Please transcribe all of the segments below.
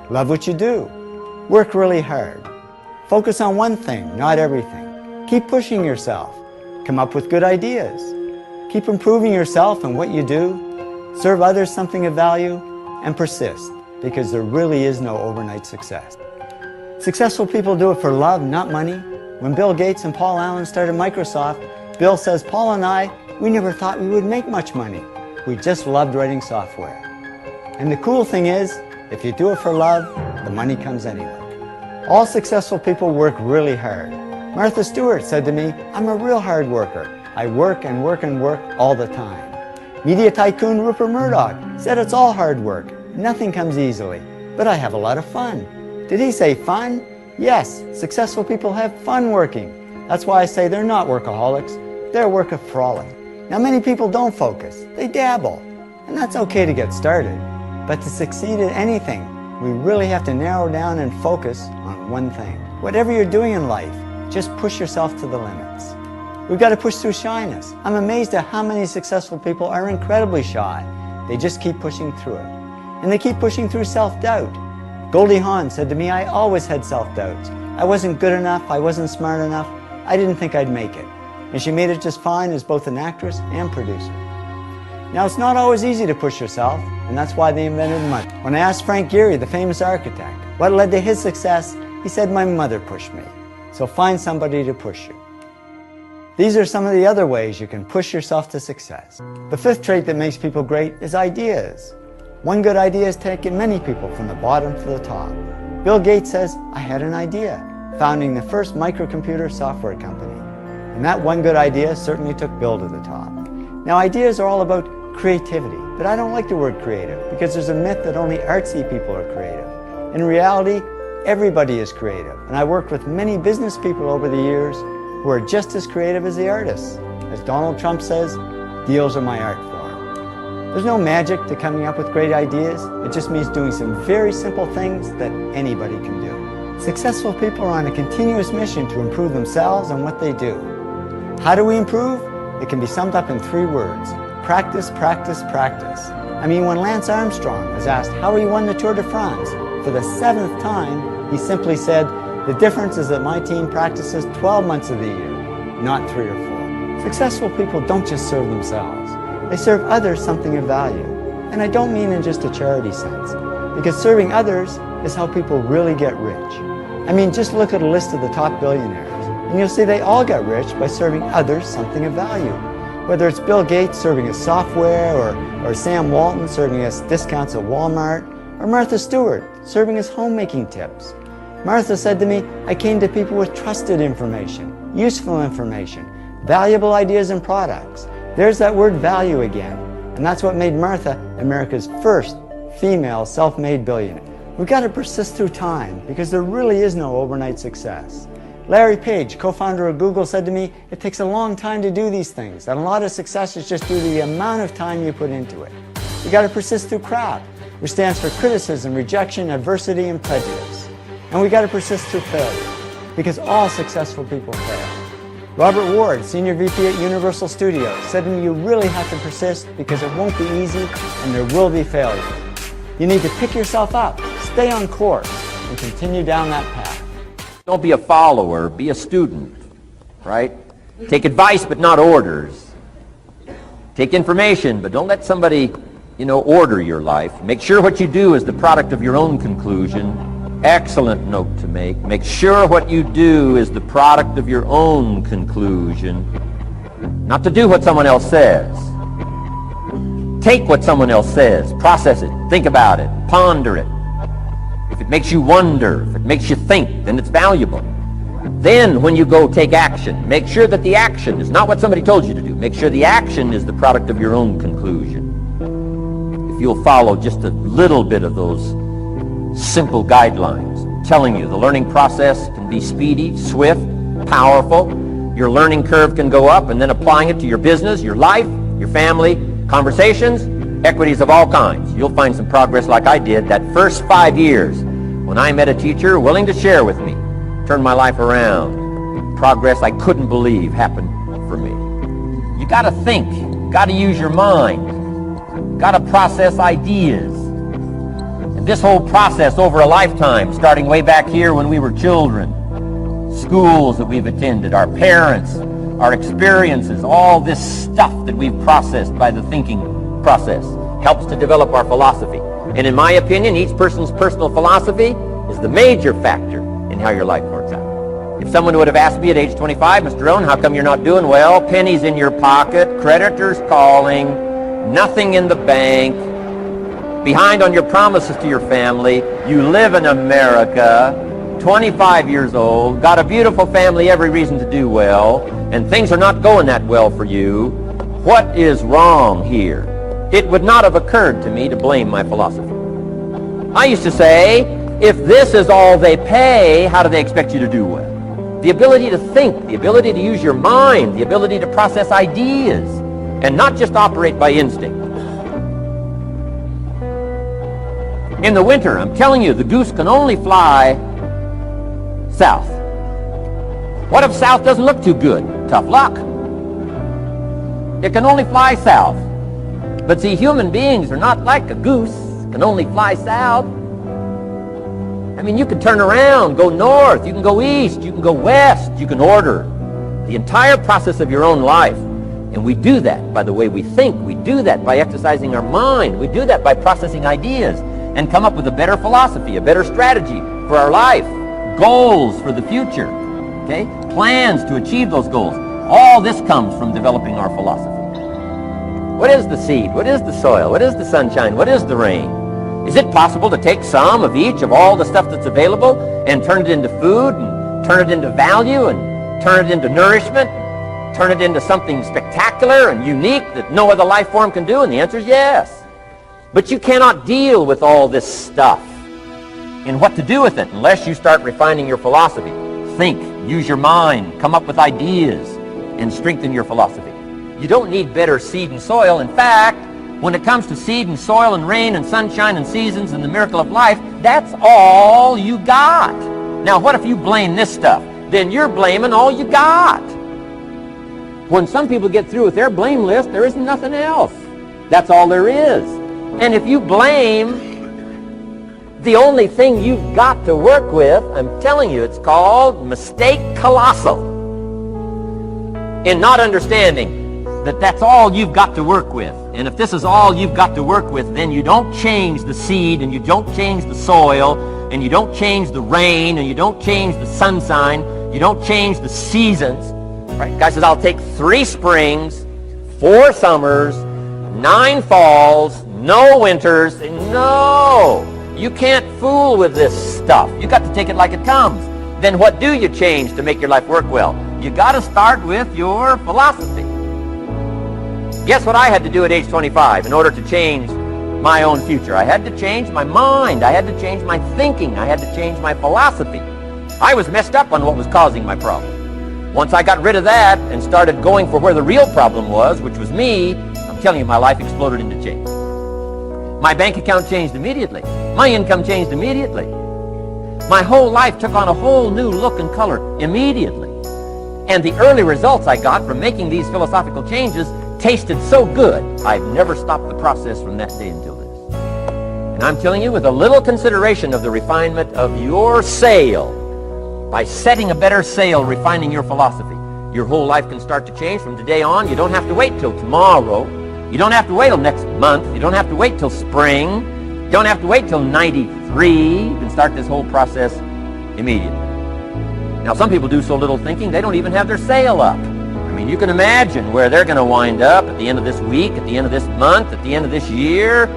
Love what you do. Work really hard. Focus on one thing, not everything. Keep pushing yourself. Come up with good ideas. Keep improving yourself and what you do. Serve others something of value, and persist, because there really is no overnight success. Successful people do it for love, not money. When Bill Gates and Paul Allen started Microsoft, Bill says, "Paul and I, we never thought we would make much money. We just loved writing software." And the cool thing is, if you do it for love, the money comes anyway. All successful people work really hard. Martha Stewart said to me, "I'm a real hard worker. I work and work and work all the time." Media tycoon Rupert Murdoch said it's all hard work. Nothing comes easily, but I have a lot of fun. Did he say fun? Yes, successful people have fun working. That's why I say they're not workaholics, they're workaholics. Now many people don't focus, they dabble, and that's okay to get started. But to succeed at anything, we really have to narrow down and focus on one thing. Whatever you're doing in life, just push yourself to the limits. We've got to push through shyness. I'm amazed at how many successful people are incredibly shy. They just keep pushing through it. And they keep pushing through self-doubt. Goldie Hawn said to me, "I always had self-doubts. I wasn't good enough, I wasn't smart enough, I didn't think I'd make it." And she made it just fine as both an actress and producer. Now, it's not always easy to push yourself, and that's why they invented money. When I asked Frank Gehry, the famous architect, what led to his success, he said, "My mother pushed me." So find somebody to push you. These are some of the other ways you can push yourself to success. The fifth trait that makes people great is ideas. One good idea has taken many people from the bottom to the top. Bill Gates says, "I had an idea," founding the first microcomputer software company. And that one good idea certainly took Bill to the top. Now, ideas are all about creativity, but I don't like the word creative because there's a myth that only artsy people are creative. In reality, everybody is creative, and I worked with many business people over the years who are just as creative as the artists. As Donald Trump says, "Deals are my art form." There's no magic to coming up with great ideas. It just means doing some very simple things that anybody can do. Successful people are on a continuous mission to improve themselves and what they do. How do we improve? It can be summed up in 3 words. Practice, practice, practice. I mean, when Lance Armstrong was asked how he won the Tour de France for the 7th time, he simply said, "The difference is that my team practices 12 months of the year, not 3 or 4. Successful people don't just serve themselves. They serve others something of value. And I don't mean in just a charity sense, because serving others is how people really get rich. I mean, just look at a list of the top billionaires, and you'll see they all got rich by serving others something of value. Whether it's Bill Gates serving us software, or Sam Walton serving us discounts at Walmart, or Martha Stewart serving us homemaking tips. Martha said to me, "I came to people with trusted information, useful information, valuable ideas and products." There's that word value again, and that's what made Martha America's first female self-made billionaire. We've got to persist through time because there really is no overnight success. Larry Page, co-founder of Google, said to me, "It takes a long time to do these things, and a lot of success is just due to the amount of time you put into it." We've got to persist through crap, which stands for criticism, rejection, adversity, and prejudice. And we've got to persist through failure, because all successful people fail. Robert Ward, Senior VP at Universal Studios, said to me, "You really have to persist because it won't be easy and there will be failure. You need to pick yourself up, stay on course, and continue down that path." Don't be a follower, be a student, right? Take advice, but not orders. Take information, but don't let somebody, order your life. Make sure what you do is the product of your own conclusion. Excellent note to make. Make sure what you do is the product of your own conclusion, not to do what someone else says. Take what someone else says, process it, think about it, ponder it. If it makes you wonder, if it makes you think, then it's valuable. Then when you go take action, make sure that the action is not what somebody told you to do. Make sure the action is the product of your own conclusion. If you'll follow just a little bit of those simple guidelines, I'm telling you, the learning process can be speedy, swift, powerful. Your learning curve can go up, and then applying it to your business, your life, your family, conversations, equities of all kinds. You'll find some progress like I did that first 5 years when I met a teacher willing to share with me, turned my life around. Progress I couldn't believe happened for me. You got to think, you got to use your mind, got to process ideas. And this whole process over a lifetime, starting way back here when we were children, schools that we've attended, our parents, our experiences, all this stuff that we've processed by the thinking process helps to develop our philosophy. And in my opinion, each person's personal philosophy is the major factor in how your life works out. If someone would have asked me at age 25, Mr. Rohn, how come you're not doing well? Pennies in your pocket, creditors calling, nothing in the bank, behind on your promises to your family, you live in America, 25 years old, got a beautiful family, every reason to do well, and things are not going that well for you, what is wrong here? It would not have occurred to me to blame my philosophy. I used to say, if this is all they pay, how do they expect you to do well? The ability to think, the ability to use your mind, the ability to process ideas, and not just operate by instinct. In the winter, I'm telling you, the goose can only fly south. What if south doesn't look too good? Tough luck. It can only fly south. But see, human beings are not like a goose, can only fly south. I mean, you can turn around, go north, you can go east, you can go west, you can order the entire process of your own life. And we do that by the way we think. We do that by exercising our mind. We do that by processing ideas and come up with a better philosophy, a better strategy for our life, goals for the future, okay? Plans to achieve those goals. All this comes from developing our philosophy. What is the seed? What is the soil? What is the sunshine? What is the rain? Is it possible to take some of each of all the stuff that's available and turn it into food and turn it into value and turn it into nourishment, turn it into something spectacular and unique that no other life form can do? And the answer is yes. But you cannot deal with all this stuff and what to do with it unless you start refining your philosophy. Think, use your mind, come up with ideas, and strengthen your philosophy. You don't need better seed and soil. In fact, when it comes to seed and soil and rain and sunshine and seasons and the miracle of life, that's all you got. Now, what if you blame this stuff? Then you're blaming all you got. When some people get through with their blame list, there isn't nothing else. That's all there is. And if you blame the only thing you've got to work with, I'm telling you, it's called mistake colossal. In not understanding that that's all you've got to work with. And if this is all you've got to work with, then you don't change the seed, and you don't change the soil, and you don't change the rain, and you don't change the sunshine, you don't change the seasons. Right? Guy says, I'll take 3 springs, 4 summers, 9 falls, no winters. No! You can't fool with this stuff. You got to take it like it comes. Then what do you change to make your life work well? You got to start with your philosophy. Guess what I had to do at age 25 in order to change my own future? I had to change my mind. I had to change my thinking. I had to change my philosophy. I was messed up on what was causing my problem. Once I got rid of that and started going for where the real problem was, which was me, I'm telling you, my life exploded into change. My bank account changed immediately. My income changed immediately. My whole life took on a whole new look and color immediately. And the early results I got from making these philosophical changes tasted so good, I've never stopped the process from that day until this. And I'm telling you, with a little consideration of the refinement of your sail, by setting a better sail, refining your philosophy, your whole life can start to change from today on. You don't have to wait till tomorrow. You don't have to wait till next month. You don't have to wait till spring. You don't have to wait till 93. You can start this whole process immediately. Now, some people do so little thinking, they don't even have their sail up. I mean, you can imagine where they're going to wind up at the end of this week, at the end of this month, at the end of this year.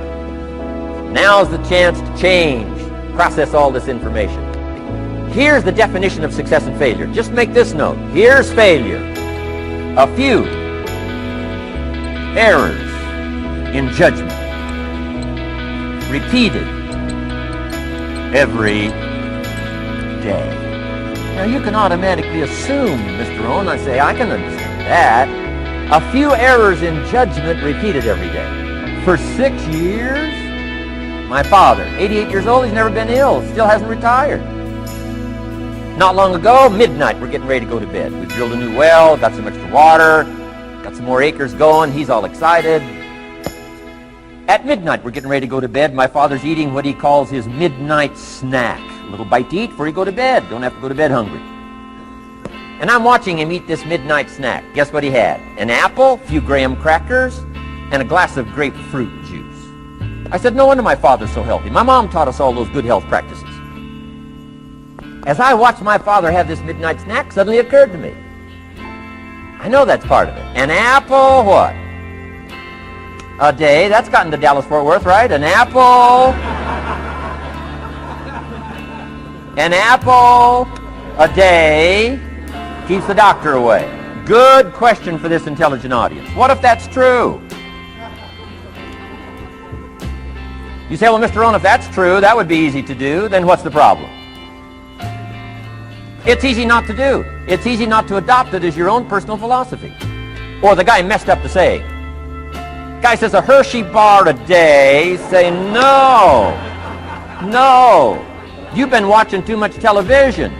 Now's the chance to change, process all this information. Here's the definition of success and failure. Just make this note. Here's failure. A few errors in judgment, repeated every day. Now, you can automatically assume, Mr. Owen, I say, I can understand that. A few errors in judgment repeated every day. For 6 years, my father, 88 years old, he's never been ill, still hasn't retired. Not long ago, midnight, we're getting ready to go to bed. We drilled a new well, got some extra water, got some more acres going, he's all excited. At midnight, we're getting ready to go to bed. My father's eating what he calls his midnight snack. A little bite to eat before you go to bed. Don't have to go to bed hungry. And I'm watching him eat this midnight snack. Guess what he had? An apple, a few graham crackers, and a glass of grapefruit juice. I said, no wonder my father's so healthy. My mom taught us all those good health practices. As I watched my father have this midnight snack, suddenly occurred to me, I know that's part of it. An apple, what? A day. That's gotten to Dallas-Fort Worth, right? An apple. An apple a day keeps the doctor away. Good question for this intelligent audience. What if that's true? You say, well, Mr. Rohn, if that's true, that would be easy to do. Then what's the problem? It's easy not to do. It's easy not to adopt it as your own personal philosophy. Or the guy messed up the saying. Guy says a Hershey bar a day. Say, no. No. You've been watching too much television.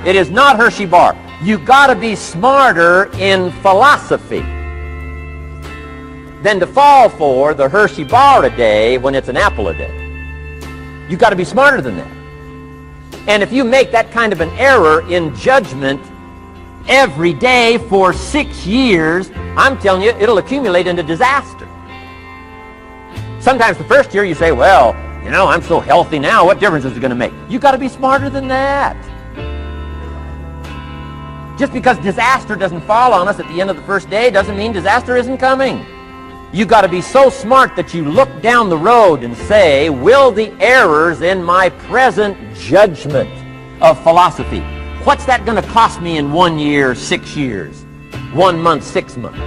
It is not Hershey bar. You got to be smarter in philosophy than to fall for the Hershey bar a day when it's an apple a day. You got to be smarter than that. And if you make that kind of an error in judgment every day for 6 years, I'm telling you, it'll accumulate into disaster. Sometimes the first year you say, well, you know, I'm so healthy now, what difference is it going to make? You got to be smarter than that. Just because disaster doesn't fall on us at the end of the first day doesn't mean disaster isn't coming. You got to be so smart that you look down the road and say, will the errors in my present judgment of philosophy, what's that going to cost me in 1 year, 6 years, 1 month, 6 months?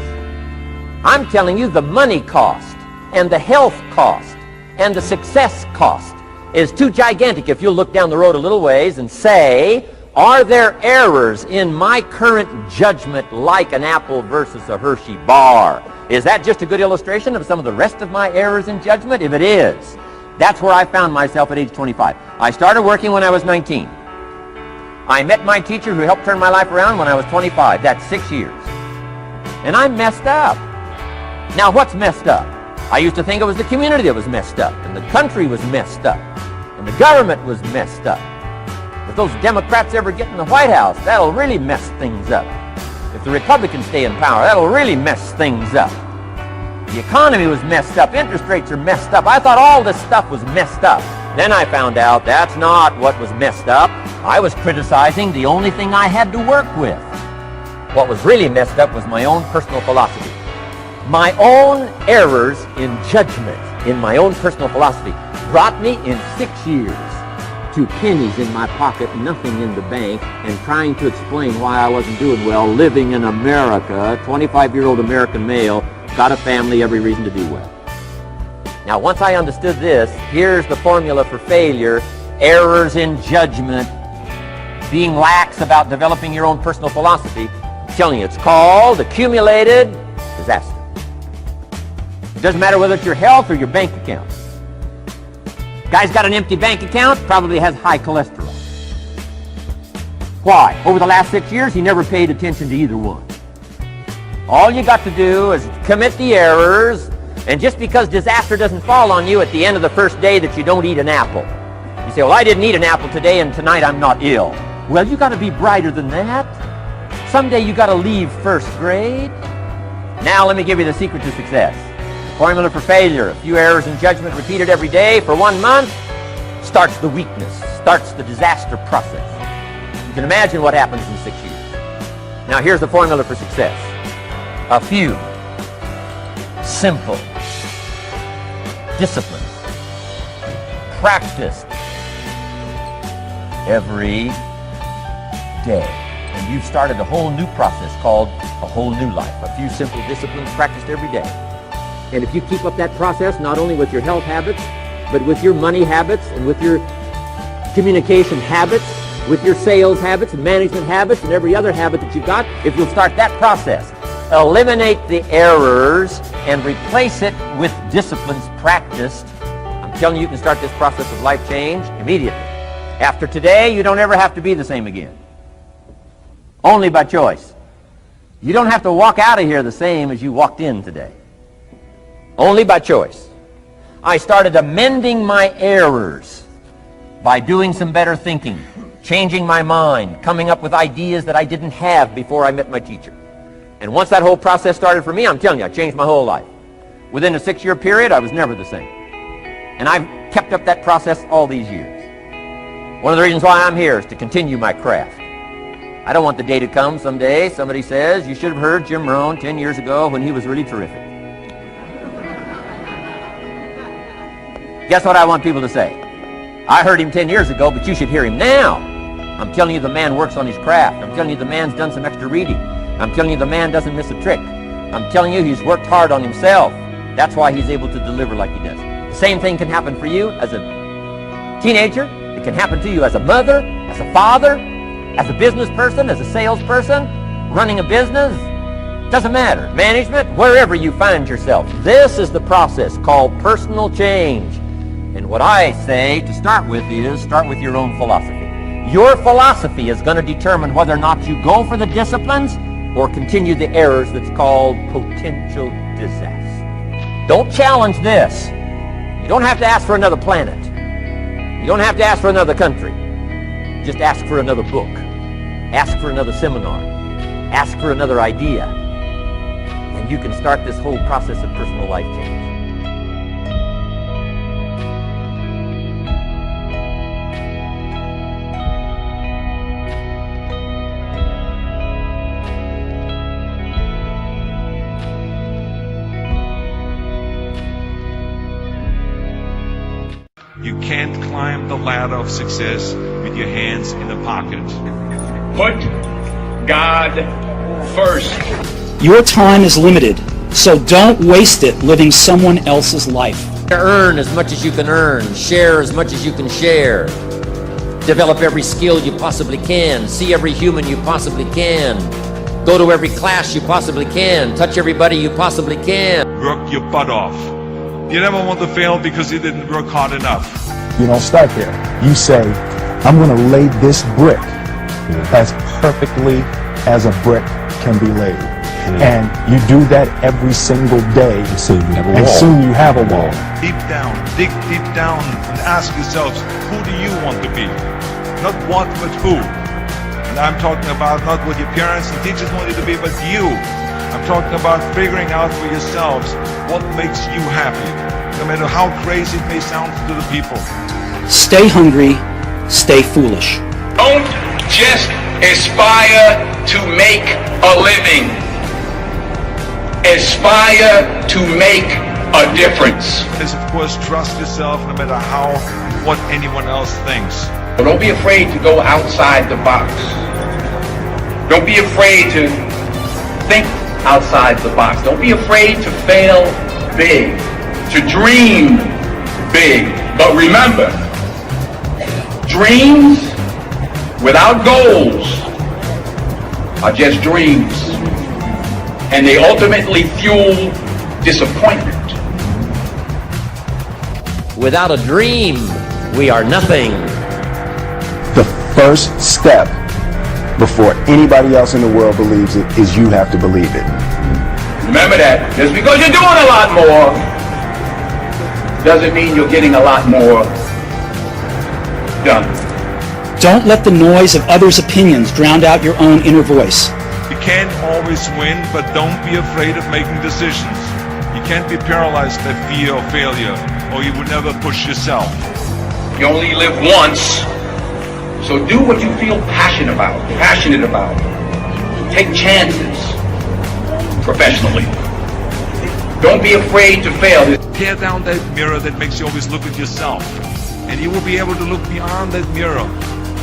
I'm telling you, the money cost and the health cost and the success cost is too gigantic if you'll look down the road a little ways and say, are there errors in my current judgment like an apple versus a Hershey bar? Is that just a good illustration of some of the rest of my errors in judgment? If it is, that's where I found myself at age 25. I started working when I was 19. I met my teacher who helped turn my life around when I was 25. That's 6 years. And I messed up. Now, what's messed up? I used to think it was the community that was messed up, and the country was messed up, and the government was messed up. If those Democrats ever get in the White House, that'll really mess things up. If the Republicans stay in power, that'll really mess things up. The economy was messed up. Interest rates are messed up. I thought all this stuff was messed up. Then I found out that's not what was messed up. I was criticizing the only thing I had to work with. What was really messed up was my own personal philosophy. My own errors in judgment in my own personal philosophy brought me in 6 years to pennies in my pocket, nothing in the bank, and trying to explain why I wasn't doing well, living in America, 25-year-old American male, got a family, every reason to do well. Now, once I understood this, here's the formula for failure: errors in judgment, being lax about developing your own personal philosophy. I'm telling you, it's called accumulated disaster. It doesn't matter whether it's your health or your bank account. Guy's got an empty bank account, probably has high cholesterol. Why? Over the last 6 years, he never paid attention to either one. All you got to do is commit the errors, and just because disaster doesn't fall on you at the end of the first day that you don't eat an apple. You say, well, I didn't eat an apple today, and tonight I'm not ill. Well, you got to be brighter than that. Someday you got to leave first grade. Now let me give you the secret to success. Formula for failure: a few errors in judgment repeated every day for 1 month starts the weakness, starts the disaster process. You can imagine what happens in 6 years. Now here's the formula for success: a few simple disciplines practiced every day. And you've started a whole new process called a whole new life. A few simple disciplines practiced every day. And if you keep up that process, not only with your health habits, but with your money habits and with your communication habits, with your sales habits and management habits and every other habit that you've got, if you'll start that process, eliminate the errors and replace it with disciplines practiced, I'm telling you, you can start this process of life change immediately. After today, you don't ever have to be the same again. Only by choice. You don't have to walk out of here the same as you walked in today. Only by choice. I started amending my errors by doing some better thinking, changing my mind, coming up with ideas that I didn't have before I met my teacher. And once that whole process started for me, I'm telling you, I changed my whole life. Within a 6-year period, I was never the same. And I've kept up that process all these years. One of the reasons why I'm here is to continue my craft. I don't want the day to come someday somebody says, you should have heard Jim Rohn 10 years ago when he was really terrific. Guess what I want people to say? I heard him 10 years ago, but you should hear him now. I'm telling you the man works on his craft. I'm telling you the man's done some extra reading. I'm telling you the man doesn't miss a trick. I'm telling you he's worked hard on himself. That's why he's able to deliver like he does. The same thing can happen for you as a teenager. It can happen to you as a mother, as a father, as a business person, as a salesperson, running a business. Doesn't matter. Management, wherever you find yourself. This is the process called personal change. And what I say to start with is start with your own philosophy. Your philosophy is going to determine whether or not you go for the disciplines or continue the errors that's called potential disaster. Don't challenge this. You don't have to ask for another planet. You don't have to ask for another country. Just ask for another book. Ask for another seminar. Ask for another idea. And you can start this whole process of personal life change. You can't climb the ladder of success with your hands in the pocket. Put God first. Your time is limited, so don't waste it living someone else's life. Earn as much as you can earn. Share as much as you can share. Develop every skill you possibly can. See every human you possibly can. Go to every class you possibly can. Touch everybody you possibly can. Work your butt off. You never want to fail because you didn't work hard enough. You don't start there. You say, I'm going to lay this brick as perfectly as a brick can be laid. And you do that every single day, and soon you have a wall. Deep down, dig deep down and ask yourselves, who do you want to be? Not what, but who. And I'm talking about not what your parents and teachers want you to be, but you. I'm talking about figuring out for yourselves what makes you happy, no matter how crazy it may sound to the people. Stay hungry, stay foolish. Don't just aspire to make a living. Aspire to make a difference. Is of course trust yourself no matter what anyone else thinks. But don't be afraid to go outside the box. Don't be afraid to think outside the box. Don't be afraid to fail big, to dream big. But remember, dreams without goals are just dreams. And they ultimately fuel disappointment. Without a dream, we are nothing. The first step before anybody else in the world believes it is you have to believe it. Remember that. Just because you're doing a lot more doesn't mean you're getting a lot more done. Don't let the noise of others' opinions drown out your own inner voice. You can't always win, but don't be afraid of making decisions. You can't be paralyzed by fear or failure, or you would never push yourself. You only live once, so do what you feel passionate about. Take chances professionally. Don't be afraid to fail. Tear down that mirror that makes you always look at yourself, and you will be able to look beyond that mirror,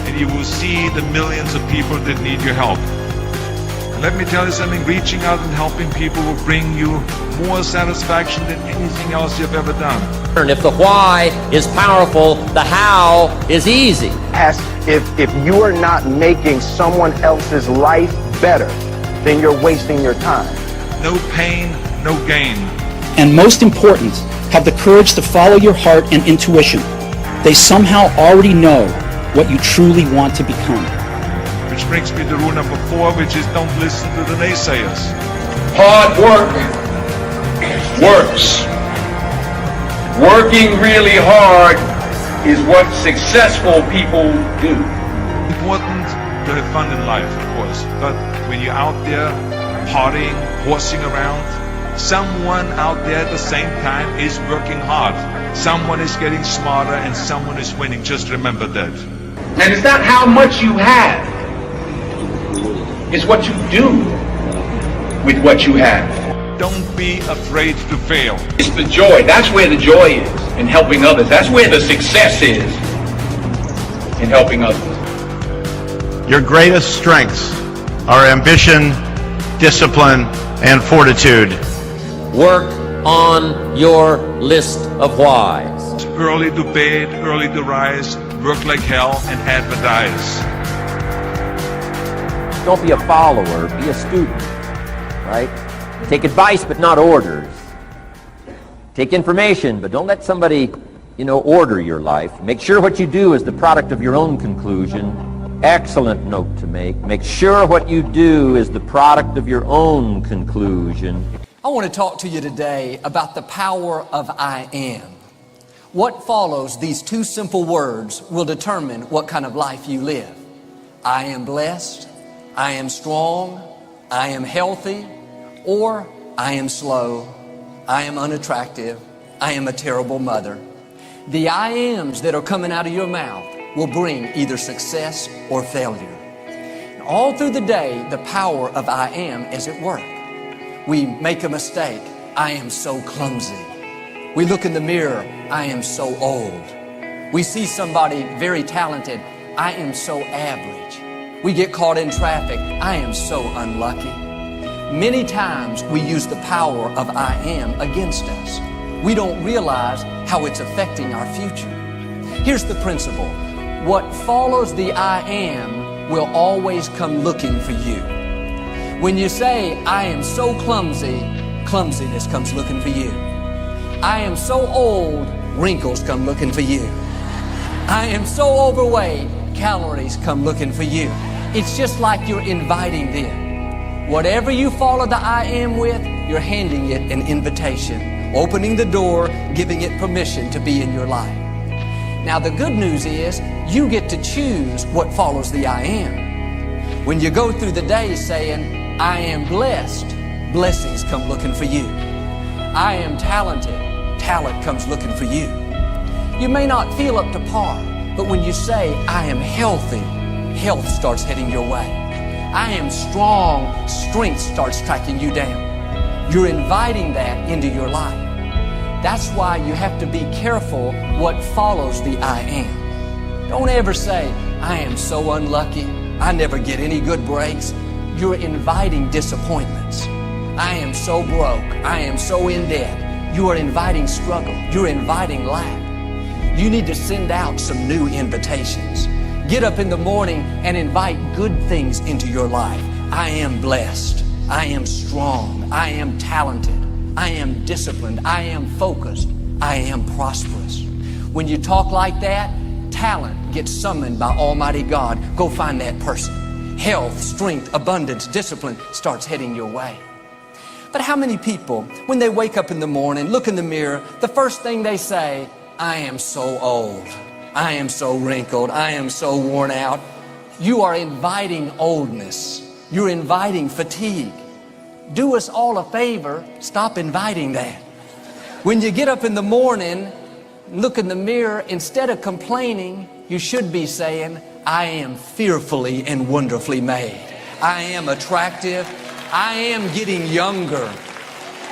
and you will see the millions of people that need your help. Let me tell you something, reaching out and helping people will bring you more satisfaction than anything else you've ever done. And if the why is powerful, the how is easy. If you are not making someone else's life better, then you're wasting your time. No pain, no gain. And most important, have the courage to follow your heart and intuition. They somehow already know what you truly want to become. Which brings me to rule number 4, which is don't listen to the naysayers. Hard work works. Working really hard is what successful people do. Important to have fun in life, of course, but when you're out there partying, horsing around, someone out there at the same time is working hard. Someone is getting smarter and someone is winning. Just remember that. And it's not how much you have, it's what you do with what you have. Don't be afraid to fail. It's the joy. That's where the joy is, in helping others. That's where the success is, in helping others. Your greatest strengths are ambition, discipline, and fortitude. Work on your list of whys. Early to bed, early to rise, work like hell and advertise. Don't be a follower, be a student, right? Take advice, but not orders. Take information, but don't let somebody, order your life. Make sure what you do is the product of your own conclusion. Excellent note to make. Make sure what you do is the product of your own conclusion. I want to talk to you today about the power of I am. What follows these two simple words will determine what kind of life you live. I am blessed, I am strong, I am healthy, or I am slow, I am unattractive, I am a terrible mother. The I ams that are coming out of your mouth will bring either success or failure. And all through the day, the power of I am is at work. We make a mistake. I am so clumsy. We look in the mirror. I am so old. We see somebody very talented. I am so average. We get caught in traffic. I am so unlucky. Many times we use the power of I am against us. We don't realize how it's affecting our future. Here's the principle. What follows the I am will always come looking for you. When you say, I am so clumsy, clumsiness comes looking for you. I am so old, wrinkles come looking for you. I am so overweight, calories come looking for you. It's just like you're inviting them. Whatever you follow the I am with, you're handing it an invitation, opening the door, giving it permission to be in your life. Now the good news is, you get to choose what follows the I am. When you go through the day saying, I am blessed, blessings come looking for you. I am talented, talent comes looking for you. You may not feel up to par, but when you say, I am healthy, health starts heading your way. I am strong, strength starts tracking you down. You're inviting that into your life. That's why you have to be careful what follows the I am. Don't ever say, I am so unlucky, I never get any good breaks. You're inviting disappointments. I am so broke. I am so in debt. You are inviting struggle. You're inviting lack. You need to send out some new invitations. Get up in the morning and invite good things into your life. I am blessed. I am strong. I am talented. I am disciplined. I am focused. I am prosperous. When you talk like that, talent gets summoned by Almighty God. Go find that person. Health, strength, abundance, discipline starts heading your way. But how many people, when they wake up in the morning, look in the mirror, the first thing they say, I am so old, I am so wrinkled, I am so worn out. You are inviting oldness. You're inviting fatigue. Do us all a favor, stop inviting that. When you get up in the morning, look in the mirror, instead of complaining, you should be saying, I am fearfully and wonderfully made. I am attractive. I am getting younger.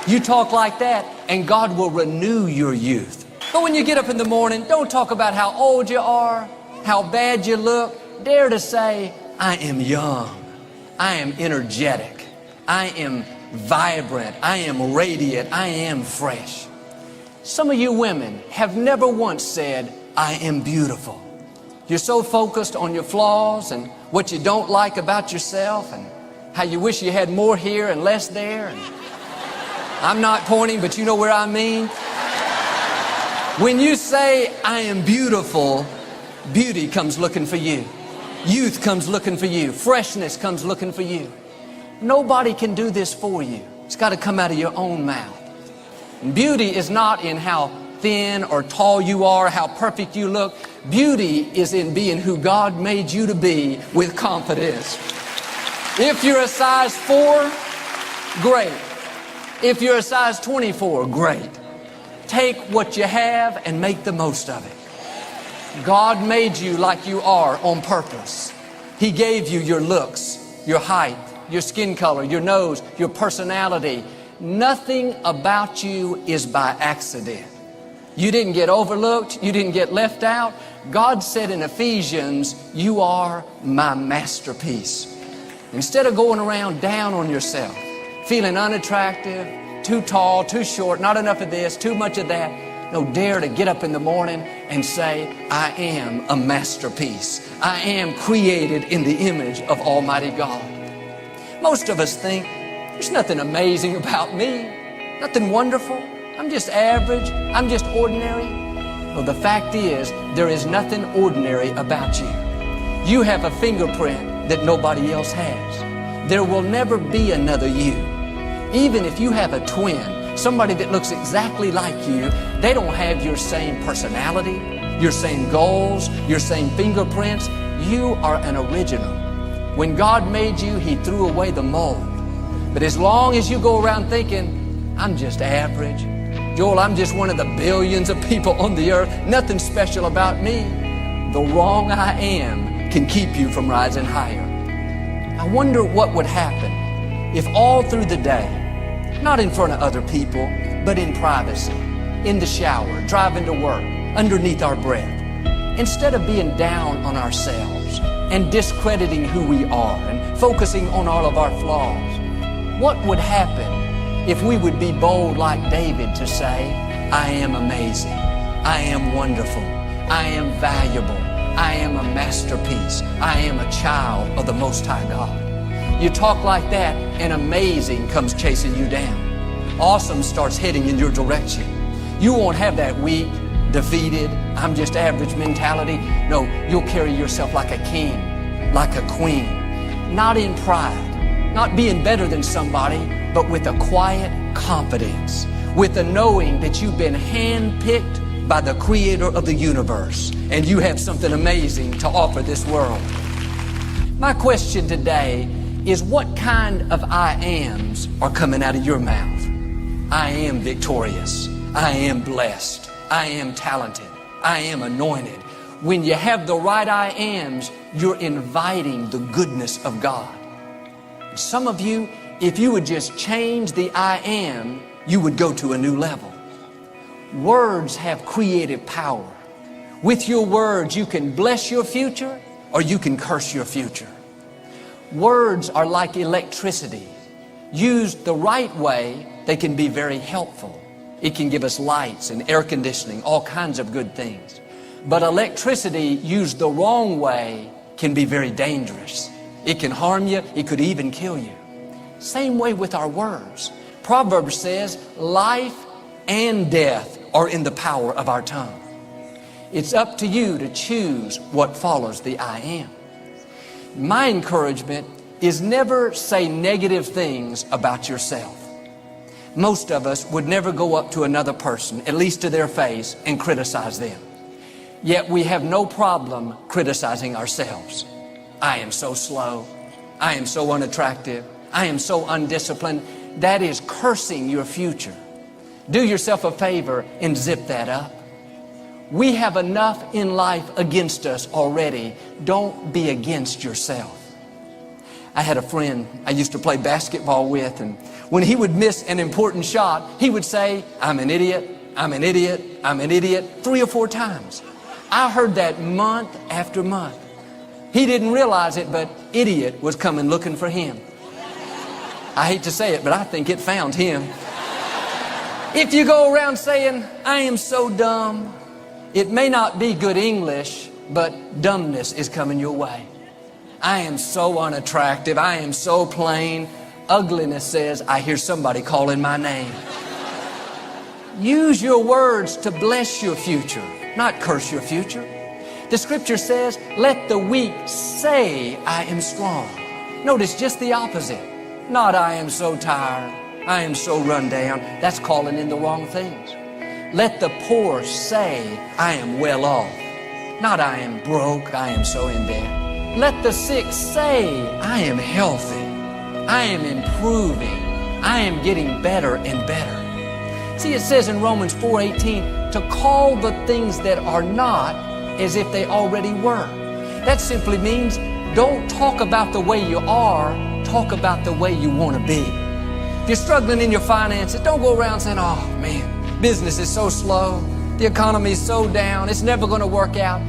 You talk like that and God will renew your youth. But when you get up in the morning, don't talk about how old you are, how bad you look. Dare to say, I am young. I am energetic. I am vibrant. I am radiant. I am fresh. Some of you women have never once said, I am beautiful. You're so focused on your flaws and what you don't like about yourself and how you wish you had more here and less there. And I'm not pointing, but you know where I mean. When you say, I am beautiful, beauty comes looking for you. Youth comes looking for you. Freshness comes looking for you. Nobody can do this for you. It's got to come out of your own mouth. And beauty is not in how thin or tall you are, how perfect you look. Beauty is in being who God made you to be with confidence. If you're a size 4, great. If you're a size 24, great. Take what you have and make the most of it. God made you like you are on purpose. He gave you your looks, your height, your skin color, your nose, your personality. Nothing about you is by accident. You didn't get overlooked. You didn't get left out. God said in Ephesians, you are my masterpiece. Instead of going around down on yourself, feeling unattractive, too tall, too short, not enough of this, too much of that, no, dare to get up in the morning and say, I am a masterpiece. I am created in the image of Almighty God. Most of us think, there's nothing amazing about me, nothing wonderful. I'm just average. I'm just ordinary. Well, the fact is, there is nothing ordinary about you. You have a fingerprint that nobody else has. There will never be another you. Even if you have a twin, somebody that looks exactly like you, they don't have your same personality, your same goals, your same fingerprints. You are an original. When God made you, He threw away the mold. But as long as you go around thinking, I'm just average, Joel, I'm just one of the billions of people on the earth, nothing special about me, the wrong I am can keep you from rising higher. I wonder what would happen if all through the day, not in front of other people, but in privacy, in the shower, driving to work, underneath our breath, instead of being down on ourselves and discrediting who we are and focusing on all of our flaws, what would happen if we would be bold like David to say, I am amazing, I am wonderful, I am valuable, I am a masterpiece, I am a child of the Most High God. You talk like that and amazing comes chasing you down. Awesome starts heading in your direction. You won't have that weak, defeated, I'm just average mentality. No, you'll carry yourself like a king, like a queen, not in pride, not being better than somebody, but with a quiet confidence, with a knowing that you've been handpicked by the Creator of the universe, and you have something amazing to offer this world. My question today is, what kind of I ams are coming out of your mouth? I am victorious. I am blessed. I am talented. I am anointed. When you have the right I ams, you're inviting the goodness of God. Some of you, if you would just change the I am, you would go to a new level. Words have creative power. With your words, you can bless your future or you can curse your future. Words are like electricity. Used the right way, they can be very helpful. It can give us lights and air conditioning, all kinds of good things. But electricity used the wrong way can be very dangerous. It can harm you. It could even kill you. Same way with our words. Proverbs says, life and death are in the power of our tongue. It's up to you to choose what follows the I am. My encouragement is never say negative things about yourself. Most of us would never go up to another person, at least to their face, and criticize them. Yet we have no problem criticizing ourselves. I am so slow. I am so unattractive. I am so undisciplined. That is cursing your future. Do yourself a favor and zip that up. We have enough in life against us already. Don't be against yourself. I had a friend I used to play basketball with, and when he would miss an important shot, he would say, I'm an idiot, I'm an idiot, I'm an idiot, 3 or 4 times. I heard that month after month. He didn't realize it, but idiot was coming looking for him. I hate to say it, but I think it found him. If you go around saying, I am so dumb, it may not be good English, but dumbness is coming your way. I am so unattractive. I am so plain. Ugliness says, I hear somebody calling my name. Use your words to bless your future, not curse your future. The scripture says, let the weak say, I am strong. Notice just the opposite. Not, I am so tired. I am so run down. That's calling in the wrong things. Let the poor say, I am well off. Not I am broke, I am so in debt. Let the sick say, I am healthy. I am improving. I am getting better and better. See, it says in Romans 4:18 to call the things that are not as if they already were. That simply means don't talk about the way you are, talk about the way you want to be. If you're struggling in your finances, don't go around saying, oh man, business is so slow, the economy is so down, it's never going to work out.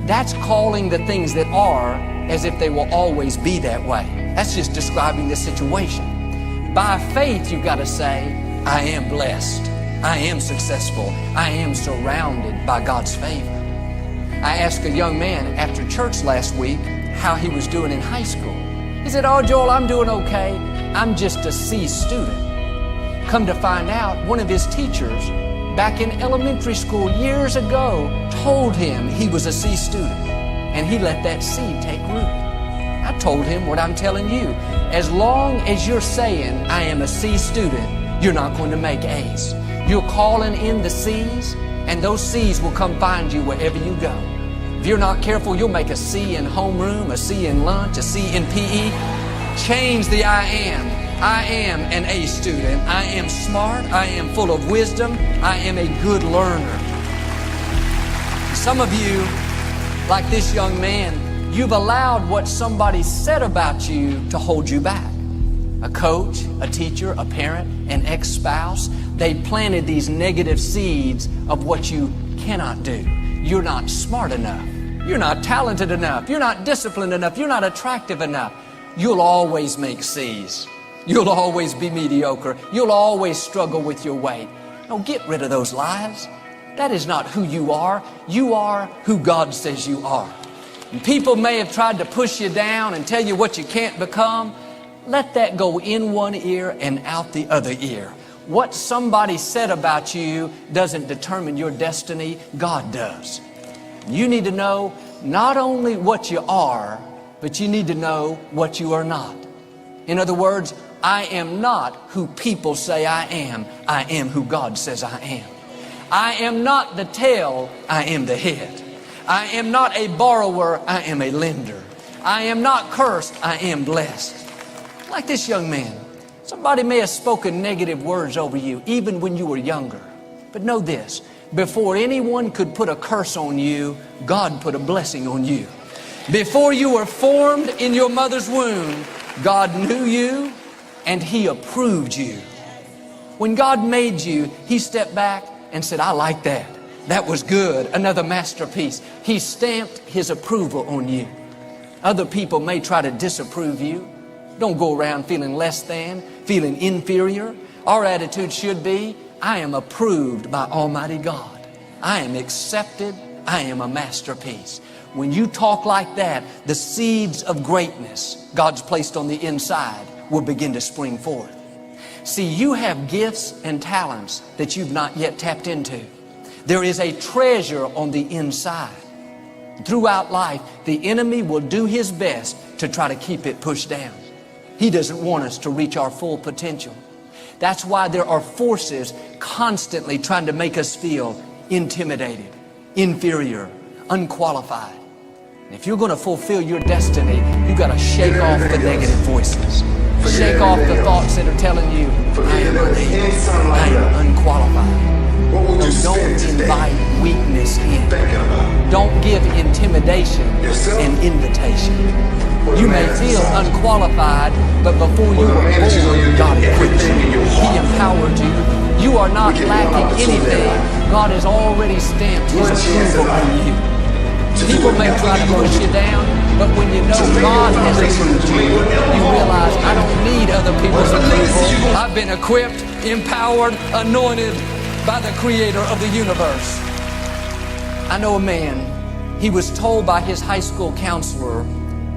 That's calling the things that are as if they will always be that way. That's just describing the situation. By faith, you've got to say, I am blessed, I am successful, I am surrounded by God's favor. I asked a young man after church last week how he was doing in high school. He said, oh, Joel, I'm doing okay. I'm just a C student. Come to find out, one of his teachers back in elementary school years ago told him he was a C student, and he let that seed take root. I told him what I'm telling you. As long as you're saying, I am a C student, you're not going to make A's. You're calling in the C's, and those C's will come find you wherever you go. If you're not careful, you'll make a C in homeroom, a C in lunch, a C in PE. Change the I am. I am an A student. I am smart. I am full of wisdom. I am a good learner. Some of you, like this young man, you've allowed what somebody said about you to hold you back. A coach, a teacher, a parent, an ex-spouse, they planted these negative seeds of what you cannot do. You're not smart enough. You're not talented enough. You're not disciplined enough. You're not attractive enough. You'll always make C's. You'll always be mediocre. You'll always struggle with your weight. No, get rid of those lies. That is not who you are. You are who God says you are. And people may have tried to push you down and tell you what you can't become. Let that go in one ear and out the other ear. What somebody said about you doesn't determine your destiny. God does. You need to know not only what you are, but you need to know what you are not. In other words, I am not who people say I am. I am who God says I am. I am not the tail. I am the head. I am not a borrower. I am a lender. I am not cursed. I am blessed. Like this young man, somebody may have spoken negative words over you even when you were younger. But know this, before anyone could put a curse on you, God put a blessing on you. Before you were formed in your mother's womb, God knew you and He approved you. When God made you, He stepped back and said, I like that. That was good. Another masterpiece. He stamped His approval on you. Other people may try to disapprove you. Don't go around feeling less than, feeling inferior. Our attitude should be, I am approved by Almighty God. I am accepted. I am a masterpiece. When you talk like that, the seeds of greatness God's placed on the inside will begin to spring forth. See, you have gifts and talents that you've not yet tapped into. There is a treasure on the inside. Throughout life, the enemy will do his best to try to keep it pushed down. He doesn't want us to reach our full potential. That's why there are forces constantly trying to make us feel intimidated, inferior, unqualified. And if you're going to fulfill your destiny, you've got to shake off the negative voices. Shake off the thoughts that are telling you, I am unable, I am unqualified. Don't invite weakness in. Don't give intimidation an invitation. You may feel unqualified, but before you were born, God equipped you. He empowered you. You are not lacking anything. God has already stamped His approval on you. People may try to push you down, but when you know God has approved you, you realize I don't need other people's approval. I've been equipped, empowered, anointed by the Creator of the universe. I know a man, he was told by his high school counselor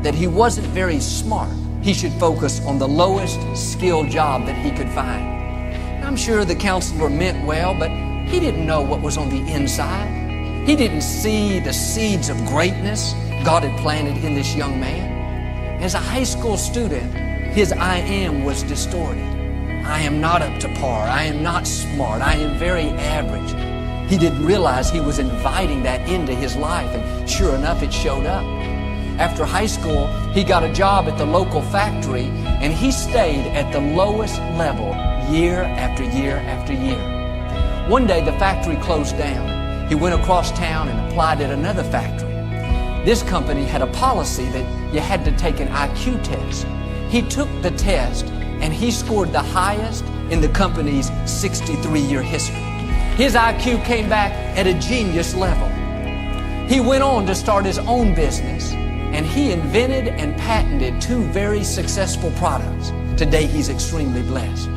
that he wasn't very smart. He should focus on the lowest skill job that he could find. I'm sure the counselor meant well, but he didn't know what was on the inside. He didn't see the seeds of greatness God had planted in this young man. As a high school student, his I am was distorted. I am not up to par. I am not smart. I am very average. He didn't realize he was inviting that into his life, and sure enough, it showed up. After high school, he got a job at the local factory, and he stayed at the lowest level year after year after year. One day, the factory closed down. He went across town and applied at another factory. This company had a policy that you had to take an IQ test. He took the test, and he scored the highest in the company's 63-year history. His IQ came back at a genius level. He went on to start his own business, and he invented and patented 2 very successful products. Today, he's extremely blessed.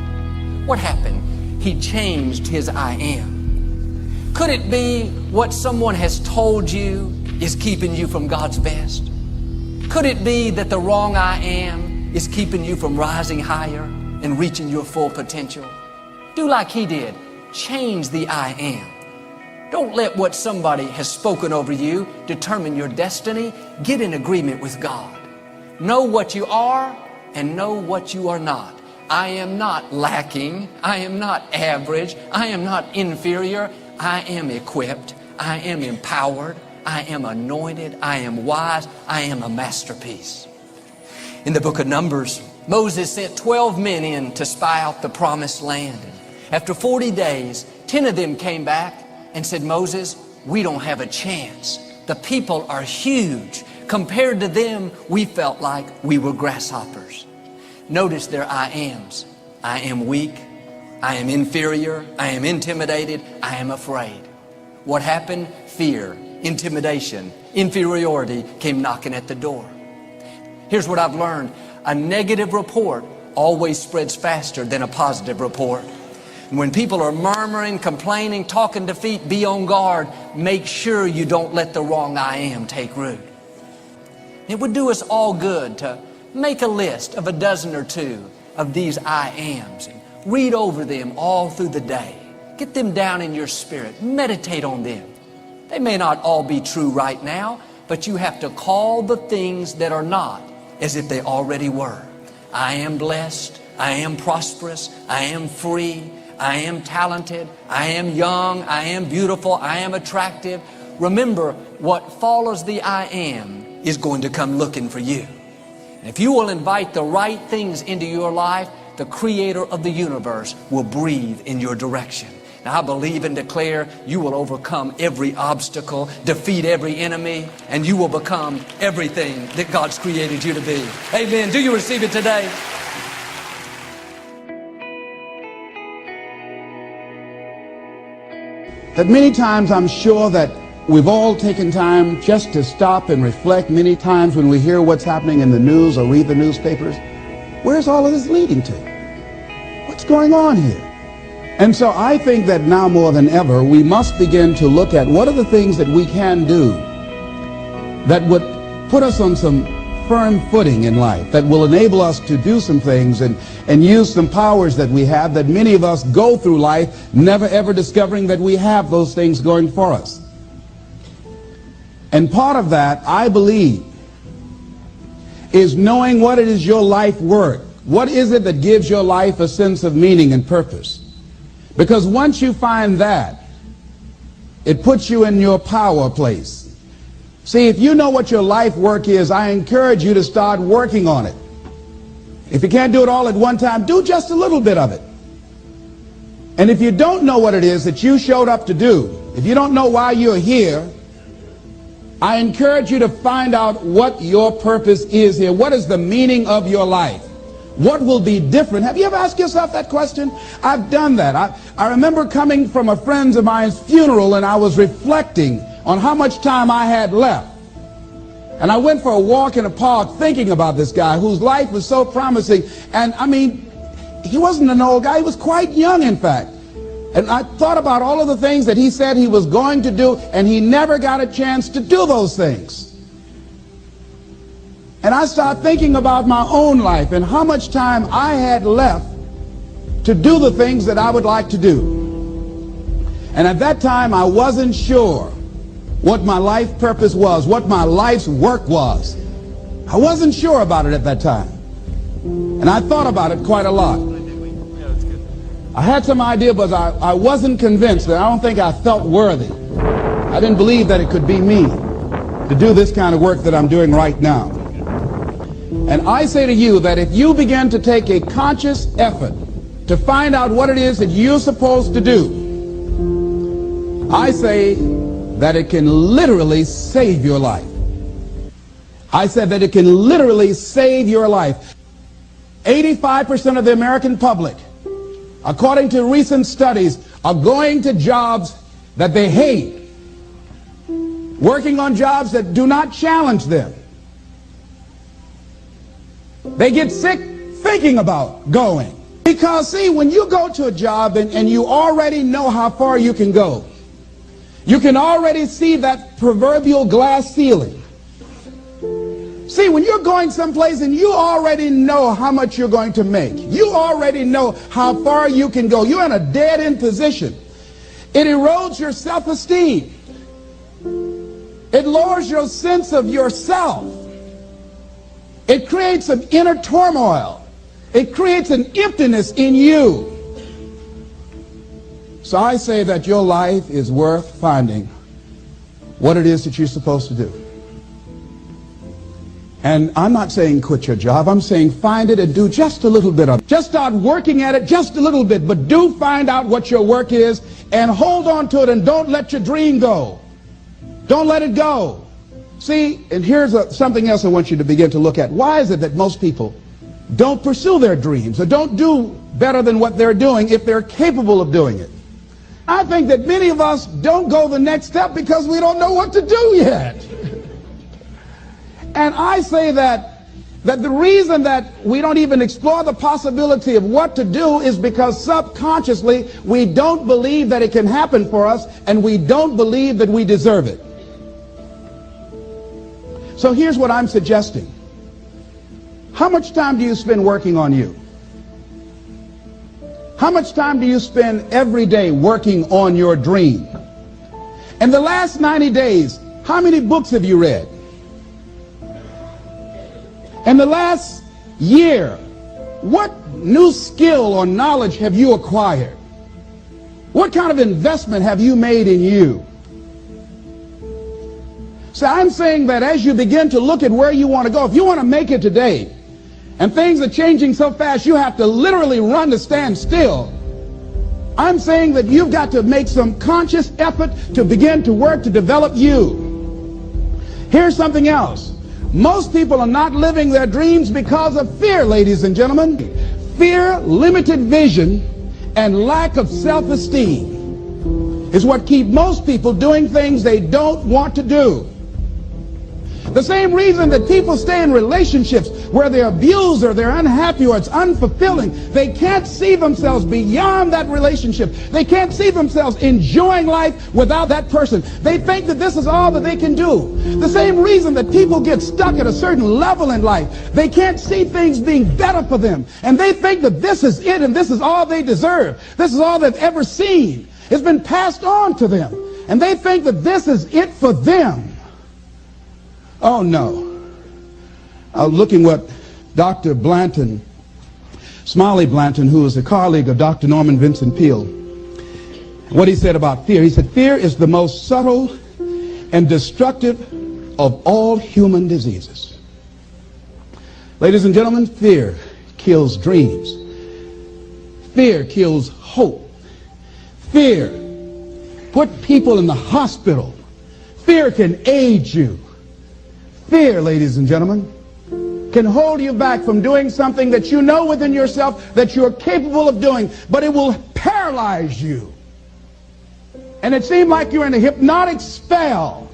What happened? He changed his I am. Could it be what someone has told you is keeping you from God's best? Could it be that the wrong I am is keeping you from rising higher and reaching your full potential? Do like he did. Change the I am. Don't let what somebody has spoken over you determine your destiny. Get in agreement with God. Know what you are and know what you are not. I am not lacking. I am not average. I am not inferior. I am equipped. I am empowered. I am anointed. I am wise. I am a masterpiece. In the book of Numbers, Moses sent 12 men in to spy out the promised land. After 40 days, 10 of them came back and said, Moses, we don't have a chance. The people are huge. Compared to them, we felt like we were grasshoppers. Notice their I ams. I am weak. I am inferior. I am intimidated. I am afraid. What happened? Fear, intimidation, inferiority came knocking at the door. Here's what I've learned. A negative report always spreads faster than a positive report. And when people are murmuring, complaining, talking defeat, be on guard. Make sure you don't let the wrong I am take root. It would do us all good to make a list of a dozen or 2 of these I ams and read over them all through the day. Get them down in your spirit. Meditate on them. They may not all be true right now, but you have to call the things that are not as if they already were. I am blessed. I am prosperous. I am free. I am talented. I am young. I am beautiful. I am attractive. Remember, what follows the I am is going to come looking for you. And if you will invite the right things into your life, the Creator of the universe will breathe in your direction. Now, I believe and declare you will overcome every obstacle, defeat every enemy, and you will become everything that God's created you to be. Amen. Do you receive it today? That many times I'm sure that we've all taken time just to stop and reflect. Many times when we hear what's happening in the news or read the newspapers, where's all of this leading to? What's going on here? And so I think that now more than ever, we must begin to look at what are the things that we can do that would put us on some firm footing in life, that will enable us to do some things and use some powers that we have, that many of us go through life never ever discovering that we have those things going for us. And part of that, I believe, is knowing what it is your life worth. What is it that gives your life a sense of meaning and purpose? Because once you find that, it puts you in your power place. See, if you know what your life work is, I encourage you to start working on it. If you can't do it all at one time, do just a little bit of it. And if you don't know what it is that you showed up to do, if you don't know why you're here, I encourage you to find out what your purpose is here. What is the meaning of your life? What will be different? Have you ever asked yourself that question? I've done that. I remember coming from a friend of mine's funeral, and I was reflecting on how much time I had left. And I went for a walk in a park thinking about this guy whose life was so promising. And I mean, he wasn't an old guy. He was quite young, in fact. And I thought about all of the things that he said he was going to do, and he never got a chance to do those things. And I started thinking about my own life and how much time I had left to do the things that I would like to do. And at that time, I wasn't sure what my life purpose was, what my life's work was. I wasn't sure about it at that time. And I thought about it quite a lot. I had some idea, but I wasn't convinced, and I don't think I felt worthy. I didn't believe that it could be me to do this kind of work that I'm doing right now. And I say to you that if you begin to take a conscious effort to find out what it is that you're supposed to do, I say that it can literally save your life. I said that it can literally save your life. 85% of the American public, according to recent studies, are going to jobs that they hate, working on jobs that do not challenge them. They get sick thinking about going. Because, see, when you go to a job and you already know how far you can go, you can already see that proverbial glass ceiling. See, when you're going someplace and you already know how much you're going to make, you already know how far you can go, you're in a dead-end position. It erodes your self-esteem. It lowers your sense of yourself. It creates an inner turmoil. It creates an emptiness in you. So I say that your life is worth finding what it is that you're supposed to do. And I'm not saying quit your job. I'm saying find it and do just a little bit of it. Just start working at it just a little bit, but do find out what your work is and hold on to it and don't let your dream go. Don't let it go. See, and here's something else I want you to begin to look at. Why is it that most people don't pursue their dreams or don't do better than what they're doing if they're capable of doing it? I think that many of us don't go the next step because we don't know what to do yet. And I say that the reason that we don't even explore the possibility of what to do is because subconsciously we don't believe that it can happen for us, and we don't believe that we deserve it. So here's what I'm suggesting. How much time do you spend working on you? How much time do you spend every day working on your dream? In the last 90 days, how many books have you read? In the last year, what new skill or knowledge have you acquired? What kind of investment have you made in you? So I'm saying that as you begin to look at where you want to go, if you want to make it today, and things are changing so fast you have to literally run to stand still, I'm saying that you've got to make some conscious effort to begin to work to develop you. Here's something else. Most people are not living their dreams because of fear, ladies and gentlemen. Fear, limited vision, and lack of self-esteem is what keep most people doing things they don't want to do. The same reason that people stay in relationships where they're abused or they're unhappy or it's unfulfilling, they can't see themselves beyond that relationship. They can't see themselves enjoying life without that person. They think that this is all that they can do. The same reason that people get stuck at a certain level in life, they can't see things being better for them. And they think that this is it and this is all they deserve. This is all they've ever seen. It's been passed on to them. And they think that this is it for them. Oh, no. I was looking what Dr. Blanton, Smiley Blanton, who is a colleague of Dr. Norman Vincent Peale, what he said about fear. He said, fear is the most subtle and destructive of all human diseases. Ladies and gentlemen, fear kills dreams. Fear kills hope. Fear put people in the hospital. Fear can age you. Fear, ladies and gentlemen, can hold you back from doing something that you know within yourself that you're capable of doing, but it will paralyze you. And it seemed like you're in a hypnotic spell.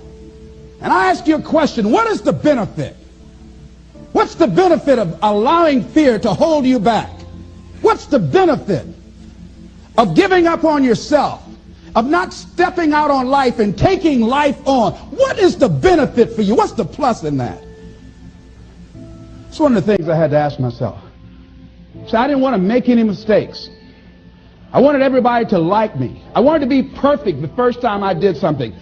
And I ask you a question, what is the benefit? What's the benefit of allowing fear to hold you back? What's the benefit of giving up on yourself? Of not stepping out on life and taking life on? What is the benefit for you? What's the plus in that? It's one of the things I had to ask myself. So I didn't want to make any mistakes. I wanted everybody to like me. I wanted to be perfect the first time I did something.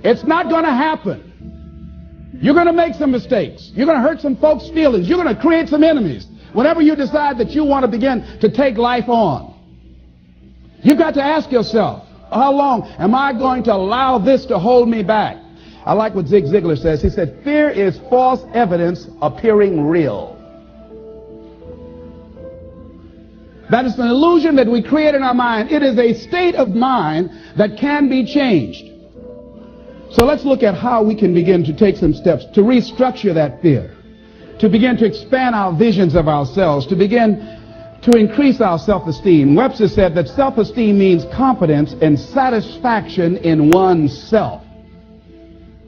It's not going to happen. You're going to make some mistakes. You're going to hurt some folks' feelings. You're going to create some enemies whenever you decide that you want to begin to take life on. You've got to ask yourself, how long am I going to allow this to hold me back? I like what Zig Ziglar says. He said, fear is false evidence appearing real. That is an illusion that we create in our mind. It is a state of mind that can be changed. So let's look at how we can begin to take some steps to restructure that fear, to begin to expand our visions of ourselves, to begin to increase our self-esteem. Webster said that self-esteem means confidence and satisfaction in oneself.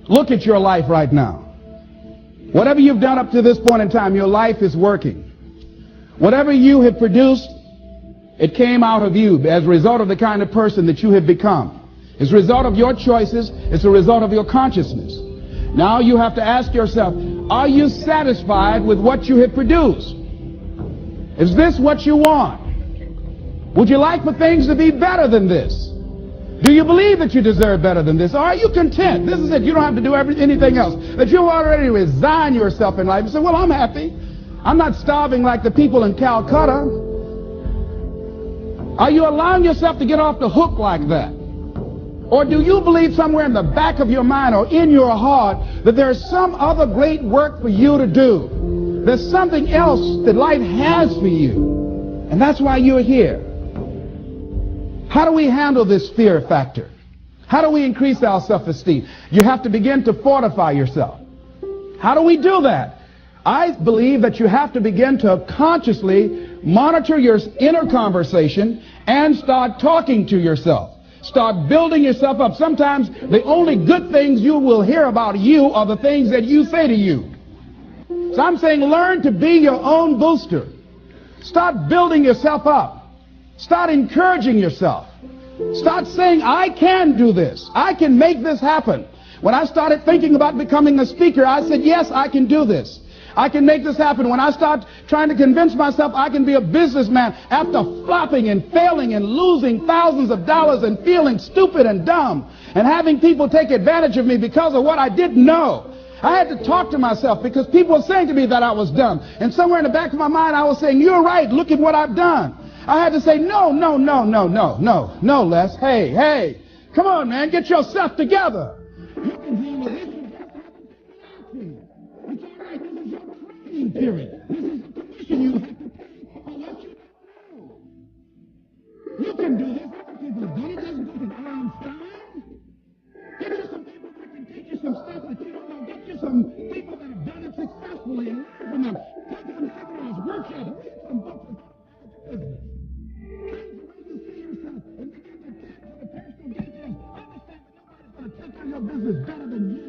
Look at your life right now. Whatever you've done up to this point in time, your life is working. Whatever you have produced, it came out of you as a result of the kind of person that you have become. It's a result of your choices. It's a result of your consciousness. Now you have to ask yourself, are you satisfied with what you have produced? Is this what you want? Would you like for things to be better than this? Do you believe that you deserve better than this? Or are you content? This is it. You don't have to do anything else. That you already resign yourself in life and say, well, I'm happy. I'm not starving like the people in Calcutta. Are you allowing yourself to get off the hook like that? Or do you believe somewhere in the back of your mind or in your heart that there's some other great work for you to do? There's something else that life has for you. And that's why you're here. How do we handle this fear factor? How do we increase our self-esteem? You have to begin to fortify yourself. How do we do that? I believe that you have to begin to consciously monitor your inner conversation and start talking to yourself. Start building yourself up. Sometimes the only good things you will hear about you are the things that you say to you. So I'm saying learn to be your own booster. Start building yourself up. Start encouraging yourself. Start saying, I can do this. I can make this happen. When I started thinking about becoming a speaker, I said, yes, I can do this. I can make this happen. When I start trying to convince myself I can be a businessman after flopping and failing and losing thousands of dollars and feeling stupid and dumb and having people take advantage of me because of what I didn't know, I had to talk to myself because people were saying to me that I was dumb. And somewhere in the back of my mind I was saying, you're right, look at what I've done. I had to say, no, Les. Hey, come on, man, get yourself together. You can handle this. Period. This is the permission you have to take for what you do. You can do this. People have done it. Just go to Einstein. Get you some people that can teach you some stuff that you don't know. Get you some people that have done it successfully and learn from them. Take some seminars, workshops, read some books about business. Things the way you see yourself and begin to tap for the personal details. Understand that nobody's going to take on your business better than you.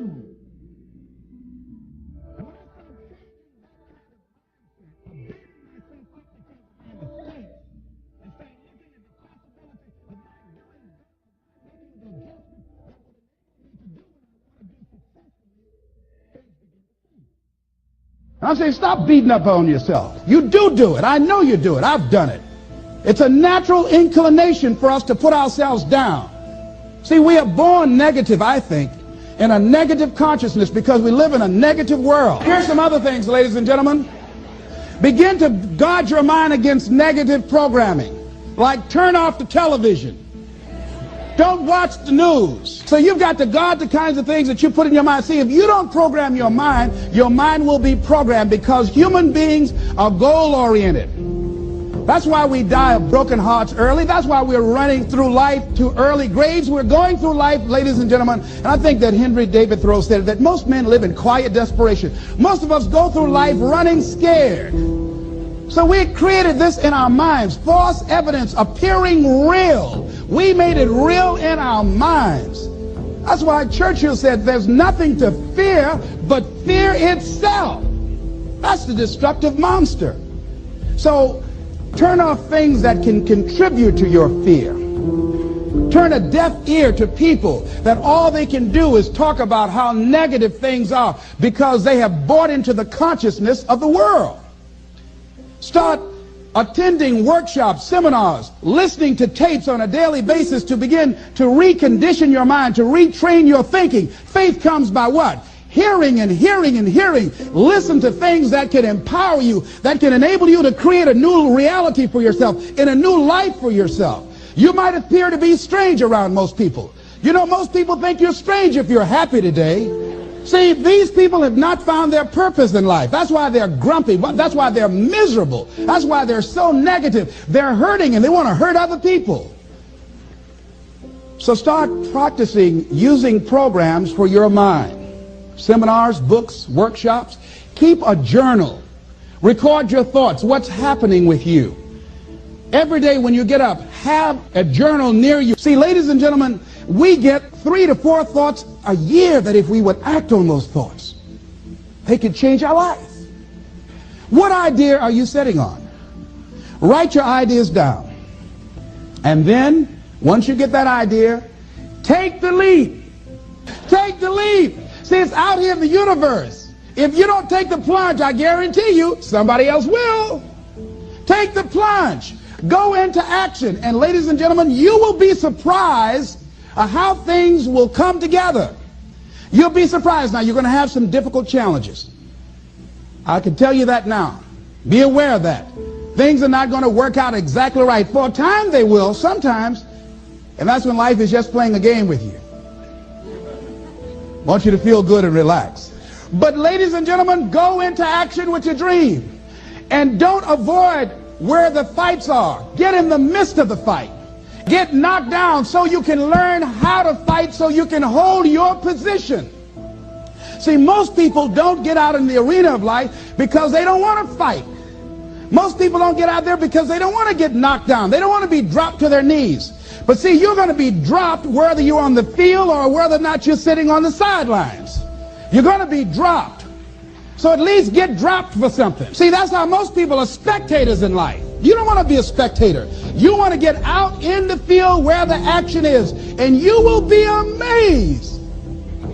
I'm saying stop beating up on yourself. You do it. I know you do it. I've done it. It's a natural inclination for us to put ourselves down. See, we are born negative, I think, in a negative consciousness because we live in a negative world. Here's some other things, ladies and gentlemen. Begin to guard your mind against negative programming, like turn off the television. Don't watch the news. So you've got to guard the kinds of things that you put in your mind. See, if you don't program your mind will be programmed because human beings are goal-oriented. That's why we die of broken hearts early. That's why we're running through life to early graves. We're going through life, ladies and gentlemen, and I think that Henry David Thoreau said that most men live in quiet desperation. Most of us go through life running scared. So we created this in our minds, false evidence appearing real. We made it real in our minds. That's why Churchill said there's nothing to fear but fear itself. That's the destructive monster. So turn off things that can contribute to your fear. Turn a deaf ear to people that all they can do is talk about how negative things are because they have bought into the consciousness of the world. Start attending workshops, seminars, listening to tapes on a daily basis to begin to recondition your mind, to retrain your thinking. Faith comes by what? Hearing and hearing and hearing. Listen to things that can empower you, that can enable you to create a new reality for yourself, and a new life for yourself. You might appear to be strange around most people. You know, most people think you're strange if you're happy today. See, these people have not found their purpose in life. That's why they're grumpy. That's why they're miserable. That's why they're so negative. They're hurting and they want to hurt other people. So start practicing using programs for your mind. Seminars, books, workshops. Keep a journal. Record your thoughts. What's happening with you? Every day when you get up, have a journal near you. See, ladies and gentlemen, we get 3 to 4 thoughts a year that if we would act on those thoughts, they could change our life. What idea are you sitting on? Write your ideas down. And then, once you get that idea, take the leap. Take the leap. See, it's out here in the universe. If you don't take the plunge, I guarantee you, somebody else will. Take the plunge. Go into action. And ladies and gentlemen, you will be surprised how things will come together. You'll be surprised. Now, you're going to have some difficult challenges. I can tell you that now. Be aware of that. Things are not going to work out exactly right. For a time they will, sometimes. And that's when life is just playing a game with you. I want you to feel good and relax. But ladies and gentlemen, go into action with your dream. And don't avoid where the fights are. Get in the midst of the fight. Get knocked down so you can learn how to fight, so you can hold your position. See, most people don't get out in the arena of life because they don't want to fight. Most people don't get out there because they don't want to get knocked down. They don't want to be dropped to their knees. But see, you're going to be dropped whether you're on the field or whether or not you're sitting on the sidelines. You're going to be dropped. So at least get dropped for something. See, that's how most people are spectators in life. You don't want to be a spectator. You want to get out in the field where the action is. And you will be amazed.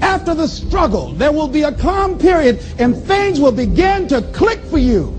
After the struggle, there will be a calm period and things will begin to click for you.